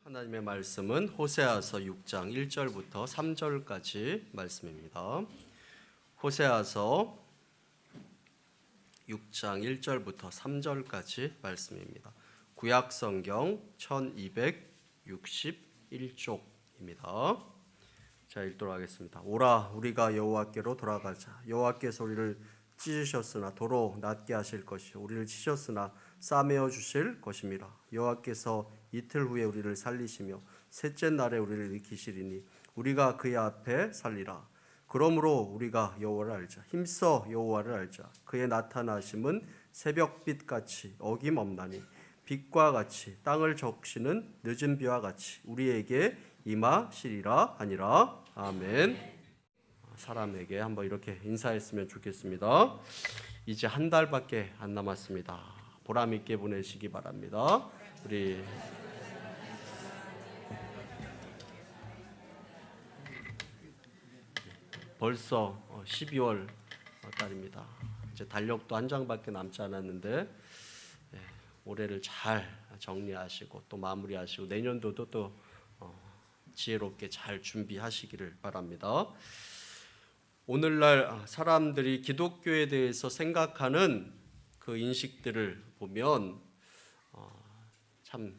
하나님의 말씀은 호세아서 6장 1절부터 3절까지 말씀입니다. 호세아서 6장 1절부터 3절까지 말씀입니다. 구약 성경 1261쪽입니다. 자, 읽도록 하겠습니다. 오라 우리가 여호와께로 돌아가자. 여호와께서 우리를 찢으셨으나 도로 낫게 하실 것이요 우리를 치셨으나 싸매어 주실 것임이라. 여호와께서 이틀 후에 우리를 살리시며 셋째 날에 우리를 일으키시리니 우리가 그의 앞에 살리라. 그러므로 우리가 여호와를 알자. 힘써 여호와를 알자. 그의 나타나심은 새벽빛같이 어김없나니 빛과 같이 땅을 적시는 늦은 비와 같이 우리에게 임하시리라 하니라. 아멘. 사람에게 한번 이렇게 인사했으면 좋겠습니다. 이제 한 달밖에 안 남았습니다. 보람 있게 보내시기 바랍니다. 우리 벌써 12월 달입니다. 이제 달력도 한 장밖에 남지 않았는데 올해를 잘 정리하시고 또 마무리하시고 내년도도 또 지혜롭게 잘 준비하시기를 바랍니다. 오늘날 사람들이 기독교에 대해서 생각하는 그 인식들을 보면 참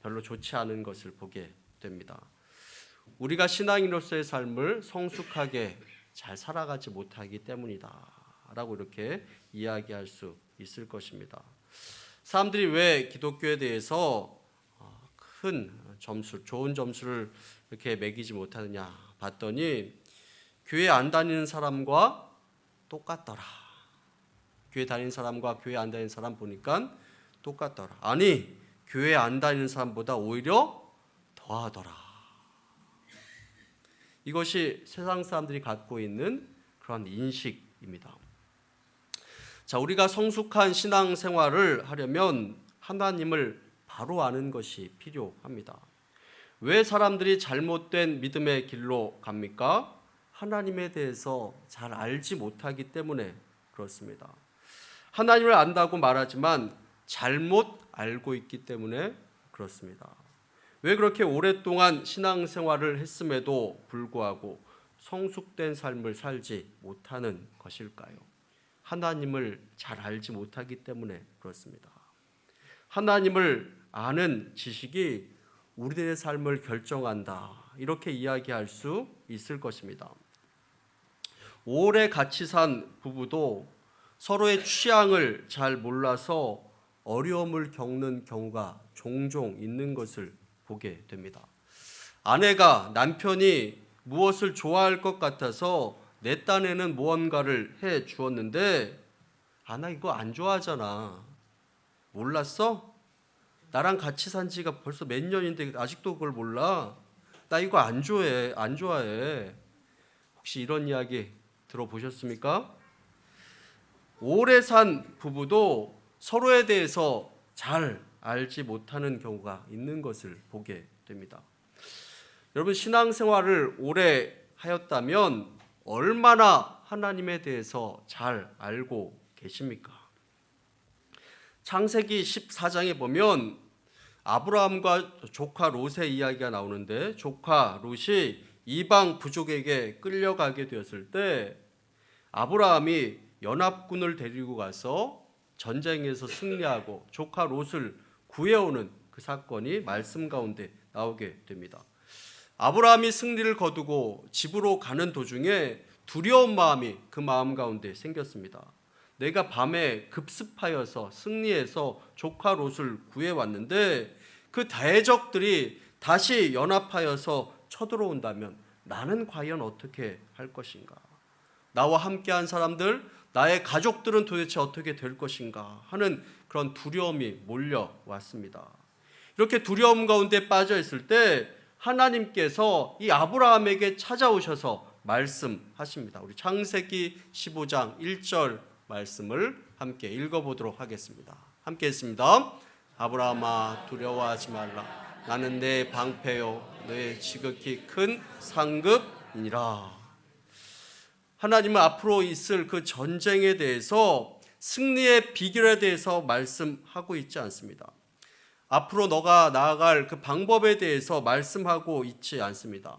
별로 좋지 않은 것을 보게 됩니다. 우리가 신앙인으로서의 삶을 성숙하게 잘 살아가지 못하기 때문이다 라고 이렇게 이야기할 수 있을 것입니다. 사람들이 왜 기독교에 대해서 큰 점수, 좋은 점수를 이렇게 매기지 못하느냐 봤더니 교회 안 다니는 사람과 똑같더라. 교회 다니는 사람과 교회 안 다니는 사람 보니까 똑같더라. 아니, 교회 안 다니는 사람보다 오히려 더하더라. 이것이 세상 사람들이 갖고 있는 그런 인식입니다. 자, 우리가 성숙한 신앙생활을 하려면 하나님을 바로 아는 것이 필요합니다. 왜 사람들이 잘못된 믿음의 길로 갑니까? 하나님에 대해서 잘 알지 못하기 때문에 그렇습니다. 하나님을 안다고 말하지만 잘못 알고 있기 때문에 그렇습니다. 왜 그렇게 오랫동안 신앙생활을 했음에도 불구하고 성숙된 삶을 살지 못하는 것일까요? 하나님을 잘 알지 못하기 때문에 그렇습니다. 하나님을 아는 지식이 우리들의 삶을 결정한다. 이렇게 이야기할 수 있을 것입니다. 오래 같이 산 부부도 서로의 취향을 잘 몰라서 어려움을 겪는 경우가 종종 있는 것을 보게 됩니다. 아내가 남편이 무엇을 좋아할 것 같아서 내 딴에는 무언가를 해 주었는데 나 이거 안 좋아하잖아. 몰랐어? 나랑 같이 산 지가 벌써 몇 년인데 아직도 그걸 몰라? 나 이거 안 좋아해. 혹시 이런 이야기 들어보셨습니까? 오래 산 부부도 서로에 대해서 잘 알지 못하는 경우가 있는 것을 보게 됩니다. 여러분, 신앙생활을 오래 하였다면 얼마나 하나님에 대해서 잘 알고 계십니까? 창세기 14장에 보면 아브라함과 조카 롯의 이야기가 나오는데 조카 롯이 이방 부족에게 끌려가게 되었을 때 아브라함이 연합군을 데리고 가서 전쟁에서 승리하고 조카 롯을 구해오는 그 사건이 말씀 가운데 나오게 됩니다. 아브라함이 승리를 거두고 집으로 가는 도중에 두려운 마음이 그 마음 가운데 생겼습니다. 내가 밤에 급습하여서 승리해서 조카 롯을 구해왔는데 그 대적들이 다시 연합하여서 쳐들어온다면 나는 과연 어떻게 할 것인가? 나와 함께한 사람들, 나의 가족들은 도대체 어떻게 될 것인가 하는 그런 두려움이 몰려왔습니다. 이렇게 두려움 가운데 빠져 있을 때 하나님께서 이 아브라함에게 찾아오셔서 말씀하십니다. 우리 창세기 15장 1절 말씀을 함께 읽어보도록 하겠습니다. 함께 했습니다. 아브라함아 두려워하지 말라. 나는 내 방패요 너의 지극히 큰 상급이니라. 하나님은 앞으로 있을 그 전쟁에 대해서 승리의 비결에 대해서 말씀하고 있지 않습니다. 앞으로 너가 나아갈 그 방법에 대해서 말씀하고 있지 않습니다.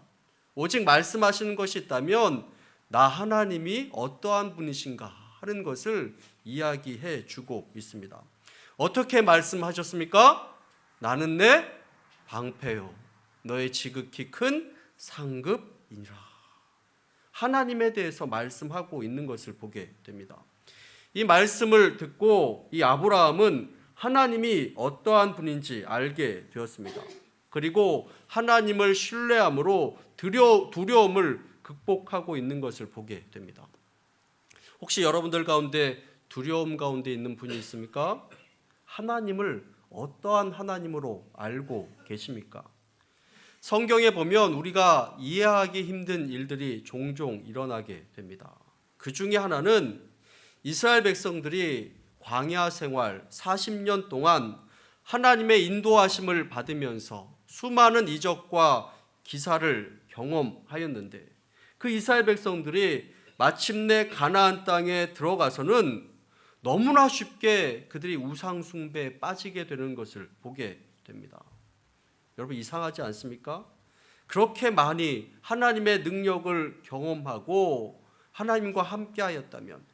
오직 말씀하시는 것이 있다면 나 하나님이 어떠한 분이신가 하는 것을 이야기해 주고 있습니다. 어떻게 말씀하셨습니까? 나는 내 방패요 너의 지극히 큰 상급이니라. 하나님에 대해서 말씀하고 있는 것을 보게 됩니다. 이 말씀을 듣고 이 아브라함은 하나님이 어떠한 분인지 알게 되었습니다. 그리고 하나님을 신뢰함으로 두려움을 극복하고 있는 것을 보게 됩니다. 혹시 여러분들 가운데 두려움 가운데 있는 분이 있습니까? 하나님을 어떠한 하나님으로 알고 계십니까? 성경에 보면 우리가 이해하기 힘든 일들이 종종 일어나게 됩니다. 그 중에 하나는 이스라엘 백성들이 광야 생활 40년 동안 하나님의 인도하심을 받으면서 수많은 이적과 기사를 경험하였는데 그 이스라엘 백성들이 마침내 가나안 땅에 들어가서는 너무나 쉽게 그들이 우상 숭배에 빠지게 되는 것을 보게 됩니다. 여러분 이상하지 않습니까? 그렇게 많이 하나님의 능력을 경험하고 하나님과 함께 하였다면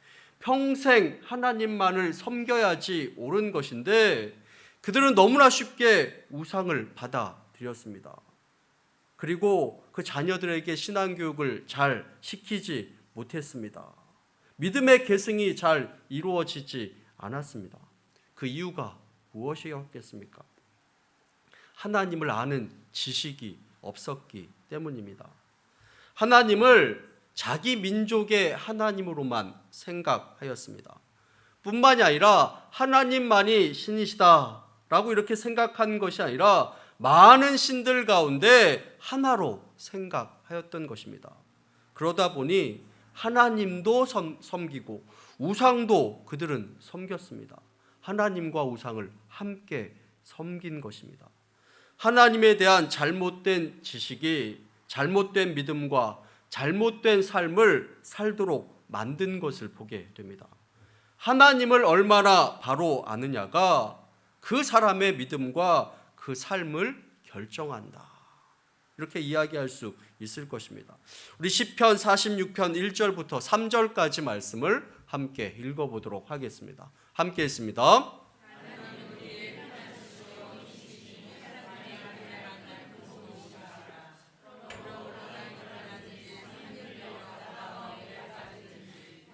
평생 하나님만을 섬겨야지 옳은 것인데 그들은 너무나 쉽게 우상을 받아들였습니다. 그리고 그 자녀들에게 신앙교육을 잘 시키지 못했습니다. 믿음의 계승이 잘 이루어지지 않았습니다. 그 이유가 무엇이었겠습니까? 하나님을 아는 지식이 없었기 때문입니다. 하나님을 자기 민족의 하나님으로만 생각하였습니다. 뿐만이 아니라 하나님만이 신이시다라고 이렇게 생각한 것이 아니라 많은 신들 가운데 하나로 생각하였던 것입니다. 그러다 보니 하나님도 섬기고 우상도 그들은 섬겼습니다. 하나님과 우상을 함께 섬긴 것입니다. 하나님에 대한 잘못된 지식이 잘못된 믿음과 잘못된 삶을 살도록 만든 것을 보게 됩니다. 하나님을 얼마나 바로 아느냐가 그 사람의 믿음과 그 삶을 결정한다. 이렇게 이야기할 수 있을 것입니다. 우리 시편 46편 1절부터 3절까지 말씀을 함께 읽어보도록 하겠습니다. 함께 읽습니다.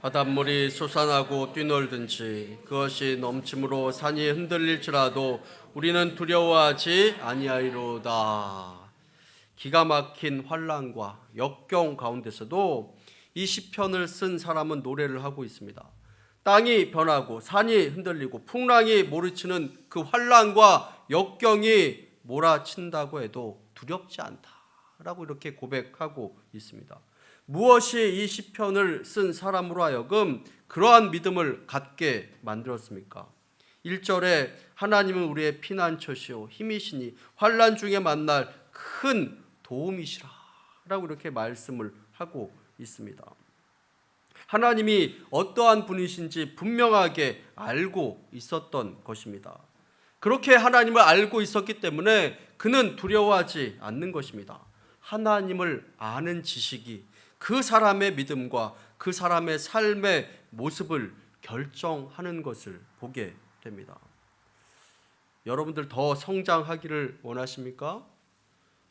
바닷물이 솟아나고 뛰놀든지 그것이 넘침으로 산이 흔들릴지라도 우리는 두려워하지 아니하리로다. 기가 막힌 환난과 역경 가운데서도 이 시편을 쓴 사람은 노래를 하고 있습니다. 땅이 변하고 산이 흔들리고 풍랑이 몰아치는 그 환난과 역경이 몰아친다고 해도 두렵지 않다라고 이렇게 고백하고 있습니다. 무엇이 이 시편을 쓴 사람으로 하여금 그러한 믿음을 갖게 만들었습니까? 1절에 하나님은 우리의 피난처시오 힘이시니 환난 중에 만날 큰 도움이시라 라고 이렇게 말씀을 하고 있습니다. 하나님이 어떠한 분이신지 분명하게 알고 있었던 것입니다. 그렇게 하나님을 알고 있었기 때문에 그는 두려워하지 않는 것입니다. 하나님을 아는 지식이 그 사람의 믿음과 그 사람의 삶의 모습을 결정하는 것을 보게 됩니다. 여러분들 더 성장하기를 원하십니까?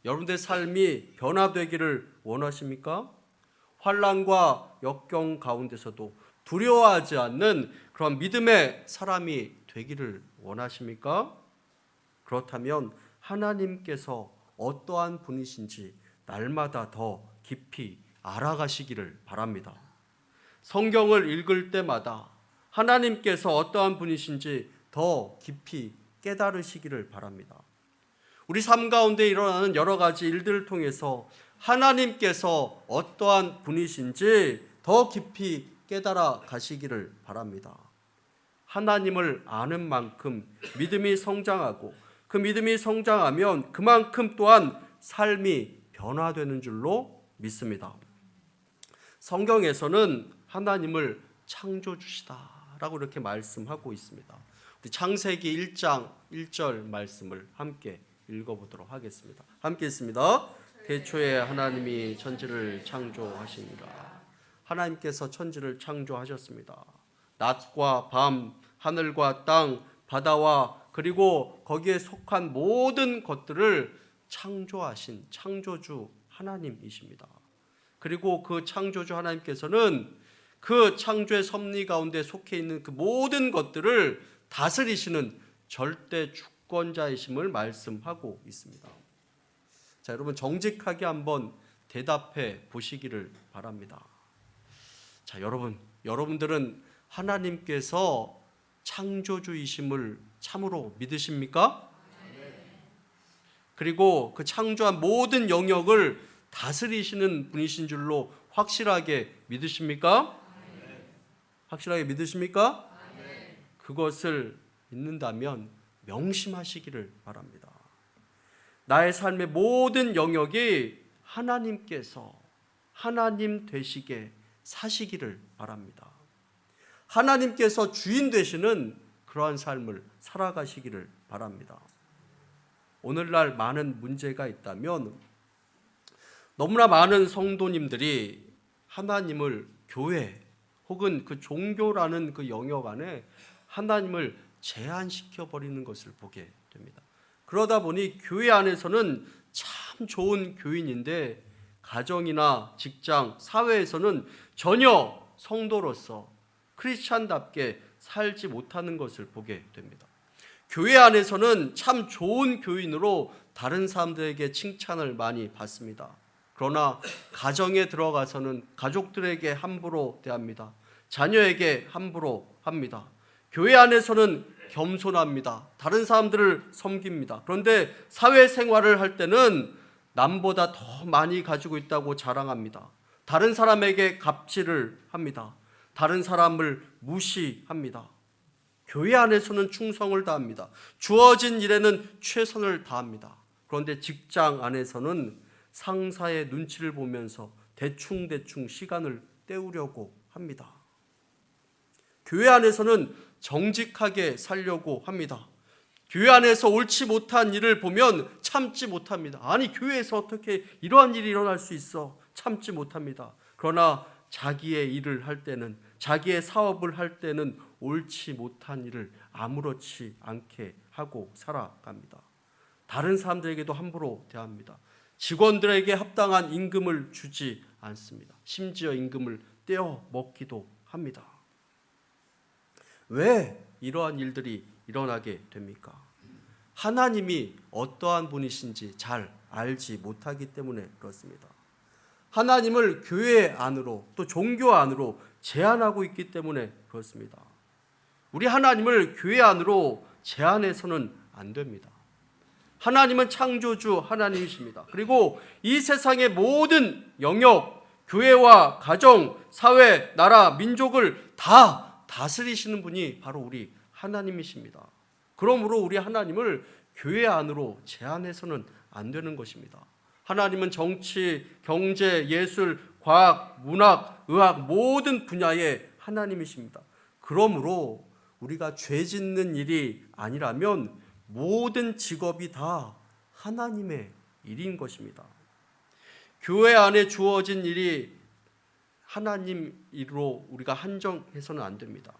여러분들의 삶이 변화되기를 원하십니까? 환난과 역경 가운데서도 두려워하지 않는 그런 믿음의 사람이 되기를 원하십니까? 그렇다면 하나님께서 어떠한 분이신지 날마다 더 깊이 알아가시기를 바랍니다. 성경을 읽을 때마다 하나님께서 어떠한 분이신지 더 깊이 깨달으시기를 바랍니다. 우리 삶 가운데 일어나는 여러 가지 일들을 통해서 하나님께서 어떠한 분이신지 더 깊이 깨달아 가시기를 바랍니다. 하나님을 아는 만큼 믿음이 성장하고 그 믿음이 성장하면 그만큼 또한 삶이 변화되는 줄로 믿습니다. 성경에서는 하나님을 창조주시다라고 이렇게 말씀하고 있습니다. 우리 창세기 1장 1절 말씀을 함께 읽어보도록 하겠습니다. 함께 읽습니다. 태초에 하나님이 천지를 창조하시니라. 하나님께서 천지를 창조하셨습니다. 낮과 밤, 하늘과 땅, 바다와 그리고 거기에 속한 모든 것들을 창조하신 창조주 하나님이십니다. 그리고 그 창조주 하나님께서는 그 창조의 섭리 가운데 속해 있는 그 모든 것들을 다스리시는 절대 주권자이심을 말씀하고 있습니다. 자, 여러분 정직하게 한번 대답해 보시기를 바랍니다. 자, 여러분들은 하나님께서 창조주이심을 참으로 믿으십니까? 그리고 그 창조한 모든 영역을 다스리시는 분이신 줄로 확실하게 믿으십니까? 확실하게 믿으십니까? 그것을 믿는다면 명심하시기를 바랍니다. 나의 삶의 모든 영역이 하나님께서 하나님 되시게 사시기를 바랍니다. 하나님께서 주인 되시는 그러한 삶을 살아가시기를 바랍니다. 오늘날 많은 문제가 있다면 너무나 많은 성도님들이 하나님을 교회 혹은 그 종교라는 그 영역 안에 하나님을 제한시켜 버리는 것을 보게 됩니다. 그러다 보니 교회 안에서는 참 좋은 교인인데 가정이나 직장, 사회에서는 전혀 성도로서 크리스찬답게 살지 못하는 것을 보게 됩니다. 교회 안에서는 참 좋은 교인으로 다른 사람들에게 칭찬을 많이 받습니다. 그러나 가정에 들어가서는 가족들에게 함부로 대합니다. 자녀에게 함부로 합니다. 교회 안에서는 겸손합니다. 다른 사람들을 섬깁니다. 그런데 사회생활을 할 때는 남보다 더 많이 가지고 있다고 자랑합니다. 다른 사람에게 갑질을 합니다. 다른 사람을 무시합니다. 교회 안에서는 충성을 다합니다. 주어진 일에는 최선을 다합니다. 그런데 직장 안에서는 상사의 눈치를 보면서 대충 시간을 때우려고 합니다. 교회 안에서는 정직하게 살려고 합니다. 교회 안에서 옳지 못한 일을 보면 참지 못합니다. 아니, 교회에서 어떻게 이러한 일이 일어날 수 있어? 참지 못합니다. 그러나 자기의 일을 할 때는, 자기의 사업을 할 때는 옳지 못한 일을 아무렇지 않게 하고 살아갑니다. 다른 사람들에게도 함부로 대합니다. 직원들에게 합당한 임금을 주지 않습니다. 심지어 임금을 떼어 먹기도 합니다. 왜 이러한 일들이 일어나게 됩니까? 하나님이 어떠한 분이신지 잘 알지 못하기 때문에 그렇습니다. 하나님을 교회 안으로 또 종교 안으로 제한하고 있기 때문에 그렇습니다. 우리 하나님을 교회 안으로 제한해서는 안 됩니다. 하나님은 창조주 하나님이십니다. 그리고 이 세상의 모든 영역, 교회와 가정, 사회, 나라, 민족을 다 다스리시는 분이 바로 우리 하나님이십니다. 그러므로 우리 하나님을 교회 안으로 제한해서는 안 되는 것입니다. 하나님은 정치, 경제, 예술, 과학, 문학, 의학 모든 분야의 하나님이십니다. 그러므로 우리가 죄 짓는 일이 아니라면 모든 직업이 다 하나님의 일인 것입니다. 교회 안에 주어진 일이 하나님 일로 우리가 한정해서는 안 됩니다.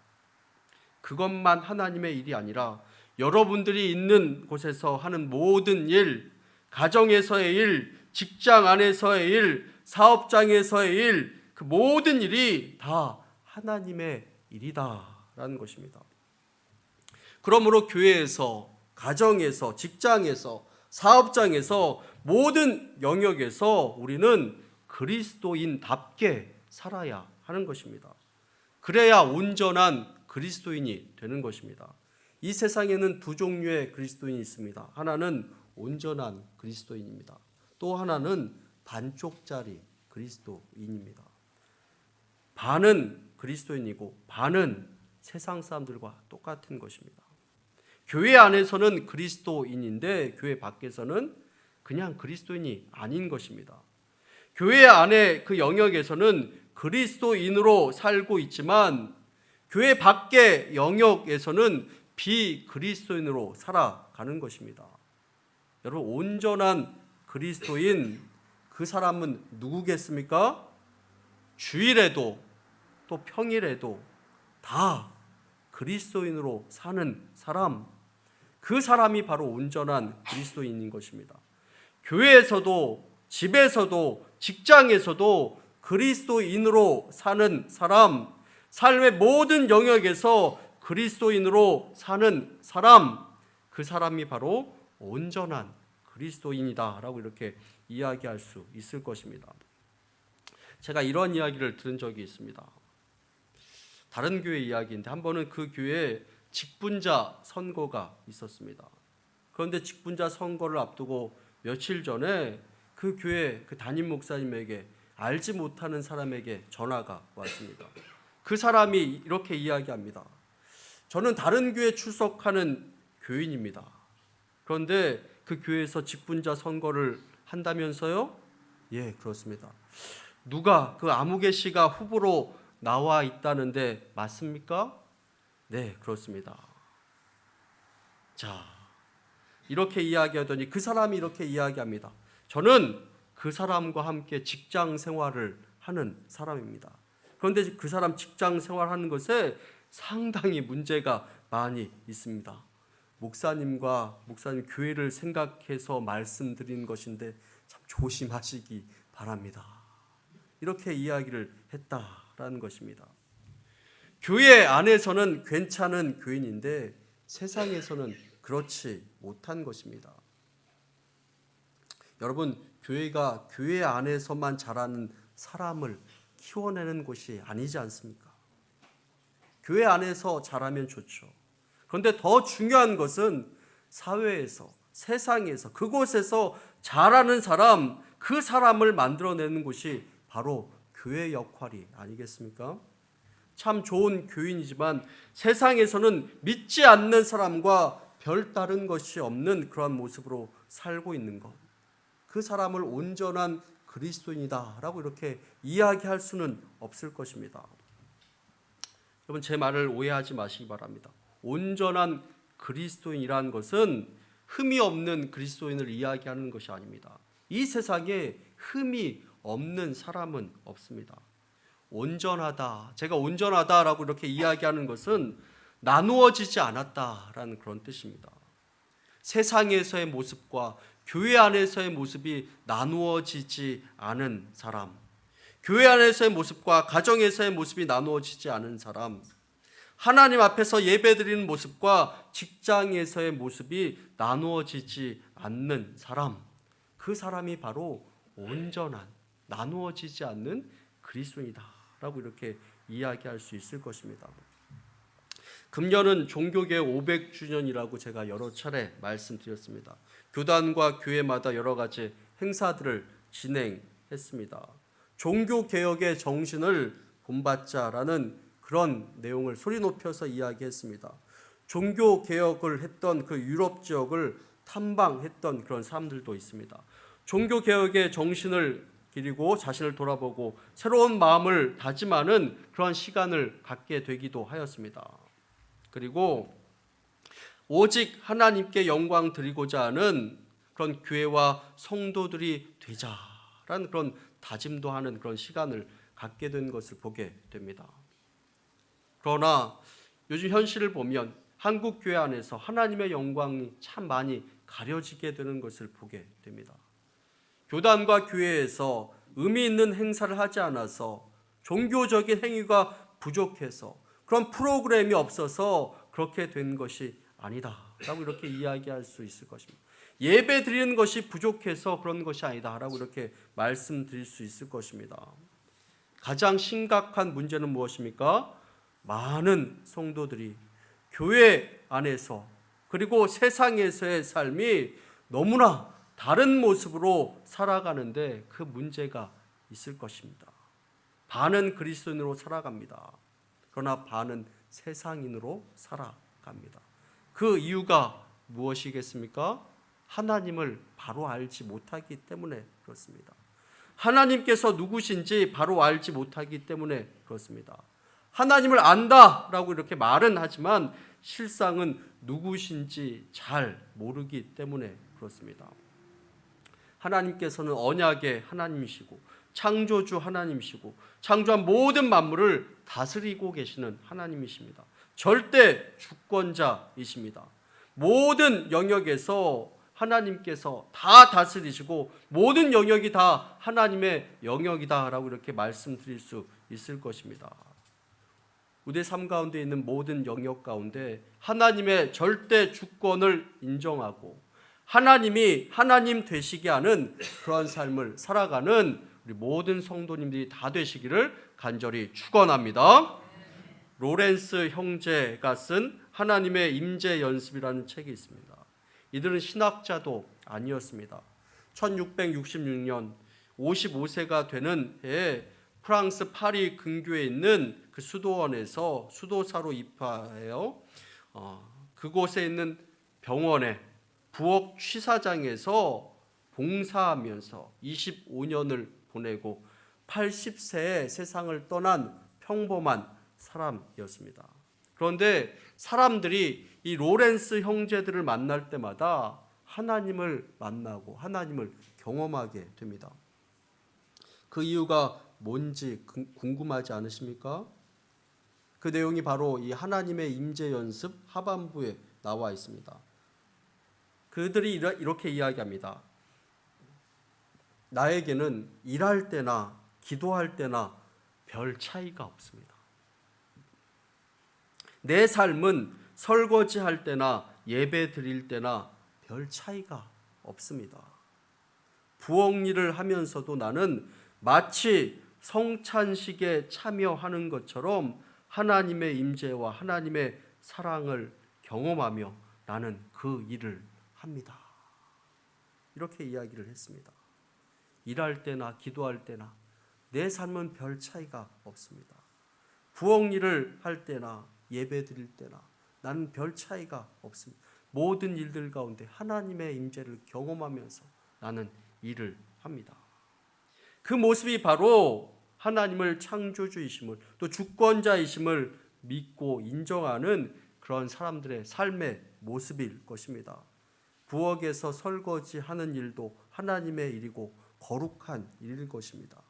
그것만 하나님의 일이 아니라 여러분들이 있는 곳에서 하는 모든 일, 가정에서의 일, 직장 안에서의 일, 사업장에서의 일, 그 모든 일이 다 하나님의 일이다라는 것입니다. 그러므로 교회에서, 가정에서, 직장에서, 사업장에서 모든 영역에서 우리는 그리스도인답게 살아야 하는 것입니다. 그래야 온전한 그리스도인이 되는 것입니다. 이 세상에는 두 종류의 그리스도인이 있습니다. 하나는 온전한 그리스도인입니다. 또 하나는 반쪽짜리 그리스도인입니다. 반은 그리스도인이고 반은 세상 사람들과 똑같은 것입니다. 교회 안에서는 그리스도인인데 교회 밖에서는 그냥 그리스도인이 아닌 것입니다. 교회 안에 그 영역에서는 그리스도인으로 살고 있지만 교회 밖의 영역에서는 비그리스도인으로 살아가는 것입니다. 여러분, 온전한 그리스도인, 그 사람은 누구겠습니까? 주일에도 또 평일에도 다 그리스도인으로 사는 사람, 그 사람이 바로 온전한 그리스도인인 것입니다. 교회에서도, 집에서도, 직장에서도 그리스도인으로 사는 사람, 삶의 모든 영역에서 그리스도인으로 사는 사람, 그 사람이 바로 온전한 그리스도인이다라고 이렇게 이야기할 수 있을 것입니다. 제가 이런 이야기를 들은 적이 있습니다. 다른 교회 이야기인데, 한 번은 그 교회에 직분자 선거가 있었습니다. 그런데 직분자 선거를 앞두고 며칠 전에 그 교회 그 담임 목사님에게 알지 못하는 사람에게 전화가 왔습니다. 그 사람이 이렇게 이야기합니다. 저는 다른 교회에 출석하는 교인입니다. 그런데 그 교회에서 직분자 선거를 한다면서요? 예, 그렇습니다. 누가, 그 아무개 씨가 후보로 나와 있다는데 맞습니까? 네, 그렇습니다. 자, 이렇게 이야기하더니 그 사람이 이렇게 이야기합니다. 저는 그 사람과 함께 직장 생활을 하는 사람입니다. 그런데 그 사람 직장 생활하는 것에 상당히 문제가 많이 있습니다. 목사님 교회를 생각해서 말씀드리는 것인데 참 조심하시기 바랍니다. 이렇게 이야기를 했다라는 것입니다. 교회 안에서는 괜찮은 교인인데 세상에서는 그렇지 못한 것입니다. 여러분, 교회가 교회 안에서만 자라는 사람을 키워내는 곳이 아니지 않습니까? 교회 안에서 자라면 좋죠. 그런데 더 중요한 것은 사회에서, 세상에서, 그곳에서 자라는 사람, 그 사람을 만들어내는 곳이 바로 교회 역할이 아니겠습니까? 참 좋은 교인이지만 세상에서는 믿지 않는 사람과 별다른 것이 없는 그러한 모습으로 살고 있는 것, 그 사람을 온전한 그리스도인이다라고 이렇게 이야기할 수는 없을 것입니다. 여러분, 제 말을 오해하지 마시기 바랍니다. 온전한 그리스도인이라는 것은 흠이 없는 그리스도인을 이야기하는 것이 아닙니다. 이 세상에 흠이 없는 사람은 없습니다. 온전하다, 제가 온전하다라고 이렇게 이야기하는 것은 나누어지지 않았다라는 그런 뜻입니다. 세상에서의 모습과 교회 안에서의 모습이 나누어지지 않은 사람, 교회 안에서의 모습과 가정에서의 모습이 나누어지지 않은 사람, 하나님 앞에서 예배드리는 모습과 직장에서의 모습이 나누어지지 않는 사람, 그 사람이 바로 온전한, 나누어지지 않는 그리스도인이다라고 이렇게 이야기할 수 있을 것입니다. 금년은 종교개혁 500주년이라고 제가 여러 차례 말씀드렸습니다. 교단과 교회마다 여러 가지 행사들을 진행했습니다. 종교개혁의 정신을 본받자라는 그런 내용을 소리 높여서 이야기했습니다. 종교개혁을 했던 그 유럽 지역을 탐방했던 그런 사람들도 있습니다. 종교개혁의 정신을 기리고 자신을 돌아보고 새로운 마음을 다짐하는 그런 시간을 갖게 되기도 하였습니다. 그리고 오직 하나님께 영광 드리고자 하는 그런 교회와 성도들이 되자라는 그런 다짐도 하는 그런 시간을 갖게 된 것을 보게 됩니다. 그러나 요즘 현실을 보면 한국 교회 안에서 하나님의 영광이 참 많이 가려지게 되는 것을 보게 됩니다. 교단과 교회에서 의미 있는 행사를 하지 않아서, 종교적인 행위가 부족해서, 그런 프로그램이 없어서 그렇게 된 것이 아니다라고 이렇게 이야기할 수 있을 것입니다. 예배 드리는 것이 부족해서 그런 것이 아니다라고 이렇게 말씀드릴 수 있을 것입니다. 가장 심각한 문제는 무엇입니까? 많은 성도들이 교회 안에서 그리고 세상에서의 삶이 너무나 다른 모습으로 살아가는데 그 문제가 있을 것입니다. 반은 그리스도인으로 살아갑니다. 그러나 반은 세상인으로 살아갑니다. 그 이유가 무엇이겠습니까? 하나님을 바로 알지 못하기 때문에 그렇습니다. 하나님께서 누구신지 바로 알지 못하기 때문에 그렇습니다. 하나님을 안다라고 이렇게 말은 하지만 실상은 누구신지 잘 모르기 때문에 그렇습니다. 하나님께서는 언약의 하나님이시고 창조주 하나님이시고 창조한 모든 만물을 다스리고 계시는 하나님이십니다. 절대 주권자이십니다. 모든 영역에서 하나님께서 다 다스리시고 모든 영역이 다 하나님의 영역이다라고 이렇게 말씀드릴 수 있을 것입니다. 우리의 삶 가운데 있는 모든 영역 가운데 하나님의 절대 주권을 인정하고 하나님이 하나님 되시게 하는 그런 삶을 살아가는 우리 모든 성도님들이 다 되시기를 간절히 축원합니다. 로렌스 형제가 쓴 하나님의 임재 연습이라는 책이 있습니다. 이들은 신학자도 아니었습니다. 1666년 55세가 되는 해에 프랑스 파리 근교에 있는 그 수도원에서 수도사로 입하여 그곳에 있는 병원에 부엌 취사장에서 봉사하면서 25년을 보내고 80세에 세상을 떠난 평범한 사람이었습니다. 그런데 사람들이 이 로렌스 형제들을 만날 때마다 하나님을 만나고 하나님을 경험하게 됩니다. 그 이유가 뭔지 궁금하지 않으십니까? 그 내용이 바로 이 하나님의 임재 연습 하반부에 나와 있습니다. 그들이 이렇게 이야기합니다. 나에게는 일할 때나 기도할 때나 별 차이가 없습니다. 내 삶은 설거지할 때나 예배 드릴 때나 별 차이가 없습니다. 부엌 일을 하면서도 나는 마치 성찬식에 참여하는 것처럼 하나님의 임재와 하나님의 사랑을 경험하며 나는 그 일을 합니다. 이렇게 이야기를 했습니다. 일할 때나 기도할 때나 내 삶은 별 차이가 없습니다. 부엌 일을 할 때나 예배 드릴 때나 나는 별 차이가 없습니다. 모든 일들 가운데 하나님의 임재를 경험하면서 나는 일을 합니다. 그 모습이 바로 하나님을 창조주이심을 또 주권자이심을 믿고 인정하는 그런 사람들의 삶의 모습일 것입니다. 부엌에서 설거지하는 일도 하나님의 일이고 거룩한 일일 것입니다.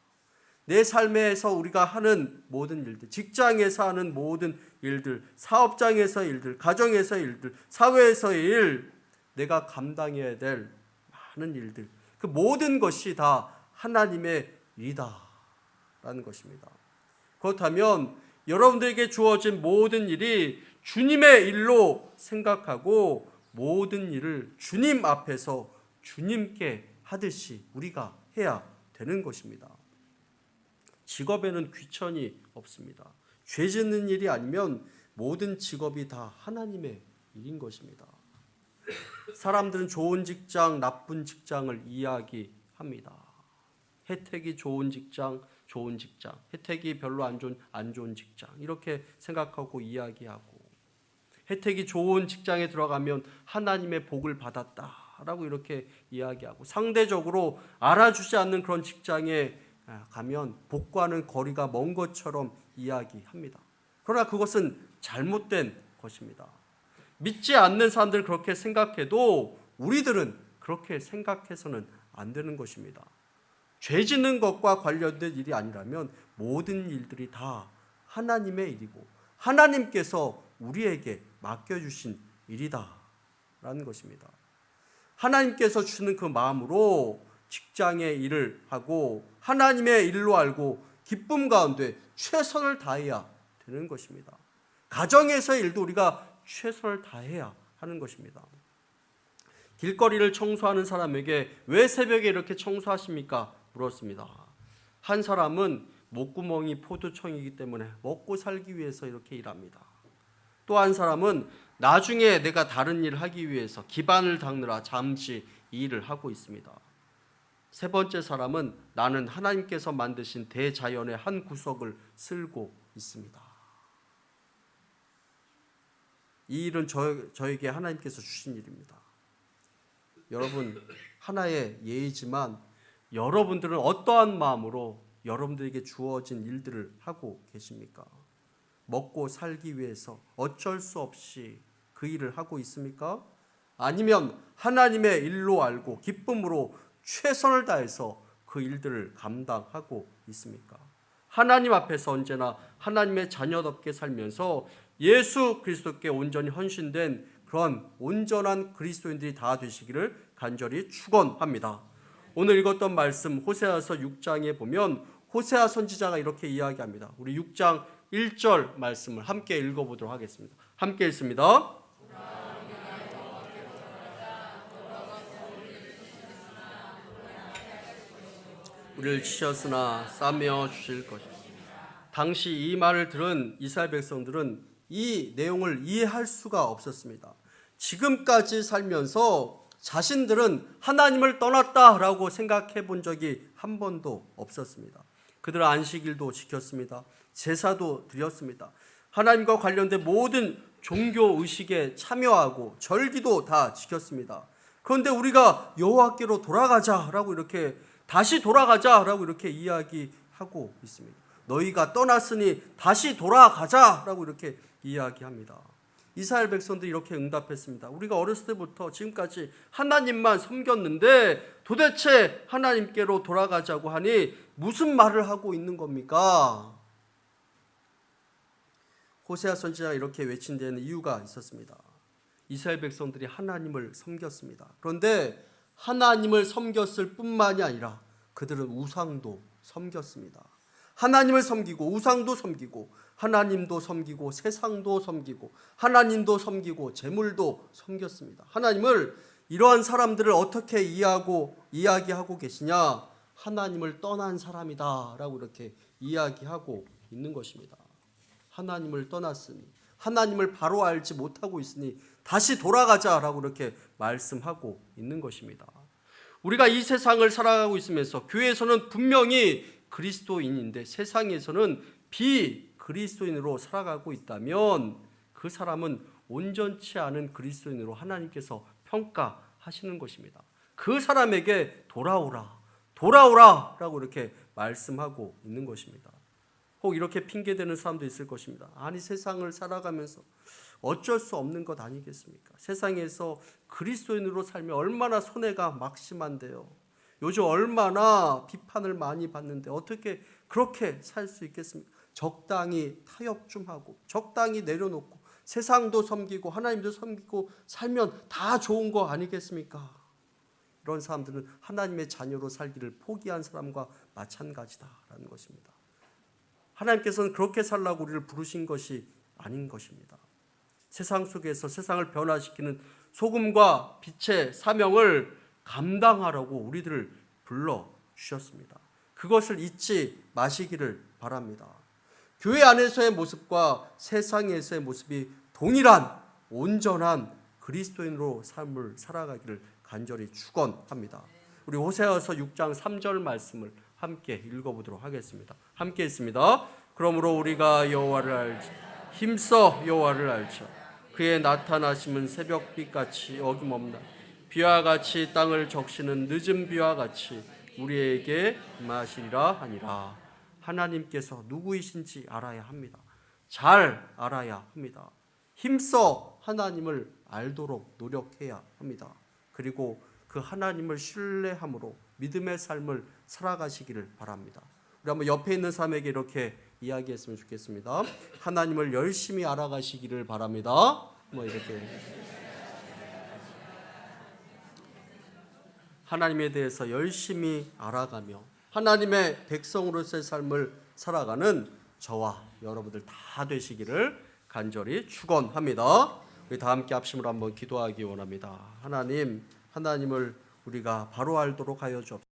내 삶에서 우리가 하는 모든 일들, 직장에서 하는 모든 일들, 사업장에서의 일들, 가정에서의 일들, 사회에서의 일, 내가 감당해야 될 많은 일들, 그 모든 것이 다 하나님의 일이다라는 것입니다. 그렇다면 여러분들에게 주어진 모든 일이 주님의 일로 생각하고 모든 일을 주님 앞에서 주님께 하듯이 우리가 해야 되는 것입니다. 직업에는 귀천이 없습니다. 죄 짓는 일이 아니면 모든 직업이 다 하나님의 일인 것입니다. 사람들은 좋은 직장, 나쁜 직장을 이야기합니다. 혜택이 좋은 직장, 좋은 직장, 혜택이 별로 안 좋은 직장, 이렇게 생각하고 이야기하고, 혜택이 좋은 직장에 들어가면 하나님의 복을 받았다라고 이렇게 이야기하고, 상대적으로 알아주지 않는 그런 직장에 가면 복과는 거리가 먼 것처럼 이야기합니다. 그러나 그것은 잘못된 것입니다. 믿지 않는 사람들 그렇게 생각해도 우리들은 그렇게 생각해서는 안 되는 것입니다. 죄 짓는 것과 관련된 일이 아니라면 모든 일들이 다 하나님의 일이고 하나님께서 우리에게 맡겨주신 일이다라는 것입니다. 하나님께서 주는 그 마음으로 직장의 일을 하고 하나님의 일로 알고 기쁨 가운데 최선을 다해야 되는 것입니다. 가정에서의 일도 우리가 최선을 다해야 하는 것입니다. 길거리를 청소하는 사람에게 왜 새벽에 이렇게 청소하십니까? 물었습니다. 한 사람은 목구멍이 포도청이기 때문에 먹고 살기 위해서 이렇게 일합니다. 또 한 사람은 나중에 내가 다른 일을 하기 위해서 기반을 닦느라 잠시 이 일을 하고 있습니다. 세 번째 사람은 나는 하나님께서 만드신 대자연의 한 구석을 쓸고 있습니다. 이 일은 저에게 하나님께서 주신 일입니다. 여러분, 하나의 예이지만 여러분들은 어떠한 마음으로 여러분들에게 주어진 일들을 하고 계십니까? 먹고 살기 위해서 어쩔 수 없이 그 일을 하고 있습니까? 아니면 하나님의 일로 알고 기쁨으로 최선을 다해서 그 일들을 감당하고 있습니까? 하나님 앞에서 언제나 하나님의 자녀답게 살면서 예수 그리스도께 온전히 헌신된 그런 온전한 그리스도인들이 다 되시기를 간절히 축원합니다. 오늘 읽었던 말씀 호세아서 6장에 보면 호세아 선지자가 이렇게 이야기합니다. 우리 6장 1절 말씀을 함께 읽어보도록 하겠습니다. 함께 읽습니다. 우리를 치셨으나 싸매어 주실 것이다. 당시 이 말을 들은 이스라엘 백성들은 이 내용을 이해할 수가 없었습니다. 지금까지 살면서 자신들은 하나님을 떠났다라고 생각해 본 적이 한 번도 없었습니다. 그들은 안식일도 지켰습니다. 제사도 드렸습니다. 하나님과 관련된 모든 종교 의식에 참여하고 절기도 다 지켰습니다. 그런데 우리가 여호와께로 돌아가자라고 이렇게 다시 돌아가자라고 이렇게 이야기하고 있습니다. 너희가 떠났으니 다시 돌아가자라고 이렇게 이야기합니다. 이스라엘 백성들이 이렇게 응답했습니다. 우리가 어렸을 때부터 지금까지 하나님만 섬겼는데 도대체 하나님께로 돌아가자고 하니 무슨 말을 하고 있는 겁니까? 호세아 선지자가 이렇게 외친 데는 이유가 있었습니다. 이스라엘 백성들이 하나님을 섬겼습니다. 그런데 하나님을 섬겼을 뿐만이 아니라 그들은 우상도 섬겼습니다. 하나님을 섬기고 우상도 섬기고 하나님도 섬기고 세상도 섬기고 하나님도 섬기고 재물도 섬겼습니다. 하나님을 이러한 사람들을 어떻게 이야기하고 계시냐? 하나님을 떠난 사람이다 라고 이렇게 이야기하고 있는 것입니다. 하나님을 떠났으니 하나님을 바로 알지 못하고 있으니 다시 돌아가자라고 이렇게 말씀하고 있는 것입니다. 우리가 이 세상을 살아가고 있으면서 교회에서는 분명히 그리스도인인데 세상에서는 비그리스도인으로 살아가고 있다면 그 사람은 온전치 않은 그리스도인으로 하나님께서 평가하시는 것입니다. 그 사람에게 돌아오라라고 이렇게 말씀하고 있는 것입니다. 혹 이렇게 핑계대는 사람도 있을 것입니다. 아니 세상을 살아가면서 어쩔 수 없는 것 아니겠습니까? 세상에서 그리스도인으로 살면 얼마나 손해가 막심한데요. 요즘 얼마나 비판을 많이 받는데 어떻게 그렇게 살 수 있겠습니까? 적당히 타협 좀 하고 적당히 내려놓고 세상도 섬기고 하나님도 섬기고 살면 다 좋은 거 아니겠습니까? 이런 사람들은 하나님의 자녀로 살기를 포기한 사람과 마찬가지다라는 것입니다. 하나님께서는 그렇게 살라고 우리를 부르신 것이 아닌 것입니다. 세상 속에서 세상을 변화시키는 소금과 빛의 사명을 감당하라고 우리들을 불러주셨습니다. 그것을 잊지 마시기를 바랍니다. 교회 안에서의 모습과 세상에서의 모습이 동일한 온전한 그리스도인으로 삶을 살아가기를 간절히 축원합니다. 우리 호세아서 6장 3절 말씀을 함께 읽어보도록 하겠습니다. 함께 있습니다. 그러므로 우리가 여호와를 알지 힘써 여호와를 알자. 그의 나타나심은 새벽빛같이 어김없나 비와 같이 땅을 적시는 늦은 비와 같이 우리에게 임하시리라 하니라. 하나님께서 누구이신지 알아야 합니다. 잘 알아야 합니다. 힘써 하나님을 알도록 노력해야 합니다. 그리고 그 하나님을 신뢰함으로 믿음의 삶을 살아가시기를 바랍니다. 우리 한번 옆에 있는 사람에게 이렇게 이야기했으면 좋겠습니다. 하나님을 열심히 알아가시기를 바랍니다. 이렇게 하나님에 대해서 열심히 알아가며 하나님의 백성으로서의 삶을 살아가는 저와 여러분들 다 되시기를 간절히 축원합니다. 우리 다 함께 합심으로 한번 기도하기 원합니다. 하나님을 우리가 바로 알도록 하여 주옵소서.